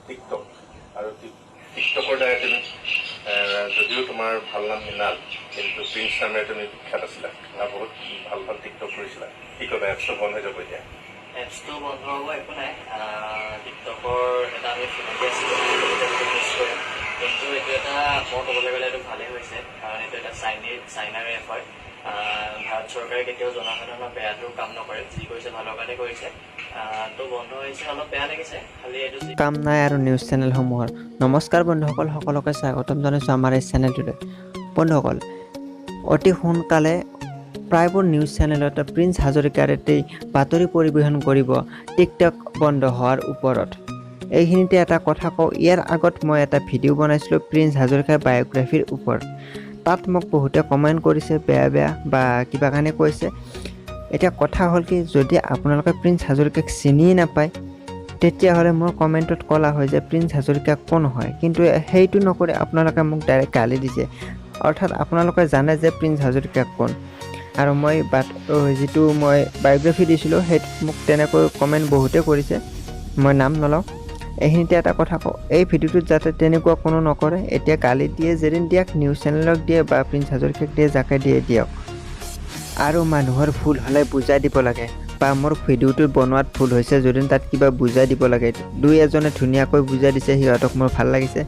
TikTok আৰু টিকটকৰ দ্বাৰা তুমি যদিও তোমাৰ ভাল নাম মিলাল কিন্তু প্ৰিন্স নামেৰে তুমি বিখ্যাত আছিলা বহুত ভাল ভাল টিকটক কৰিছিলা কি ক'বা এপছটো বন্ধ হৈ যাব এতিয়া এপছটো বন্ধ হ'ব একো নাই টিকটকৰ এটা আমি চিনাকি আছিলোঁ কিন্তু এইটো এটা মই ক'বলৈ গ'লে এইটো ভালেই হৈছে কাৰণ এইটো এটা চাইনাৰ এপ হয় ভাৰত চৰকাৰে কেতিয়াও জনসাধাৰণৰ বেয়াটো কাম নকৰে যি কৰিছে ভালৰ কাৰণে কৰিছে তো বন্ধ হৈছে অলপ বেয়া লাগিছে খালি এইটো কাম নাই আৰু নিউজ চেনেলসমূহৰ নমস্কাৰ বন্ধুসকল সকলোকে স্বাগতম জনাইছোঁ আমাৰ এই চেনেলটোলৈ বন্ধুসকল অতি সোনকালে প্ৰায়বোৰ নিউজ চেনেলতে প্ৰিন্স হাজৰিকাৰ এটি বাতৰি পৰিৱেশন কৰিব টিকটক বন্ধ হোৱাৰ ওপৰত এইখিনিতে এটা কথা কওঁ ইয়াৰ আগত মই এটা ভিডিঅ' বনাইছিলোঁ প্ৰিন্স হাজৰিকাৰ বায়োগ্ৰাফিৰ ওপৰত তাত মোক বহুতে কমেণ্ট কৰিছে বেয়া বা কিবা কাৰণে কৈছে এতিয়া কথা হ'ল কি যদি আপোনালোকে প্ৰিন্স হাজৰিকাক চিনিয়ে নাপায় তেতিয়াহ'লে মোৰ কমেণ্টত ক'লা হয় যে প্ৰিন্স হাজৰিকা কোন হয় কিন্তু সেইটো নকৰি আপোনালোকে মোক ডাইৰেক্ট গালি দিছে অৰ্থাৎ আপোনালোকে জানে যে প্ৰিন্স হাজৰিকা কোন আৰু মই যিটো মই বায়োগ্ৰাফি দিছিলোঁ সেইটোত মোক তেনেকৈ কমেণ্ট বহুতে কৰিছে মই নাম নলওঁ এইখিনিতে এটা কথা কওঁ এই ভিডিঅ'টোত যাতে তেনেকুৱা কোনো নকৰে এতিয়া গালি দিয়ে যেদিন দিয়ক নিউজ চেনেলক দিয়ে বা প্ৰিন্স হাজৰিকাক দিয়ে যাকে দিয়ে দিয়ক আৰু মানুহৰ ভুল হ'লে বুজাই দিব লাগে বা মোৰ ভিডিঅ'টো বনোৱাত ভুল হৈছে যদি তাত কিবা বুজাই দিব লাগে দুই এজনে ধুনীয়াকৈ বুজাই দিছে সিহঁতক মোৰ ভাল লাগিছে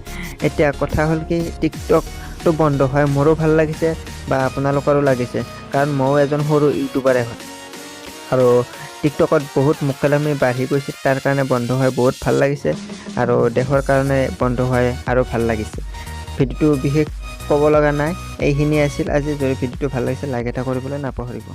এতিয়া কথা হ'ল কি টিকটকটো বন্ধ হয় মোৰো ভাল লাগিছে বা আপোনালোকৰো লাগিছে কাৰণ ময়ো এজন সৰু ইউটিউবাৰে হয় আৰু টিকটকত বহুত মুকালামি বাঢ়ি গৈছে তাৰ কাৰণে বন্ধ হয় বহুত ভাল লাগিছে আৰু দেশৰ কাৰণে বন্ধ হয় আৰু ভাল লাগিছে ভিডিঅ'টো বিশেষ ক'ব লগা নাই এইখিনি আছিল আজি যদি ভিডিঅ'টো ভাল লাগিছে লাইক এটা কৰিবলৈ নাপাহৰিব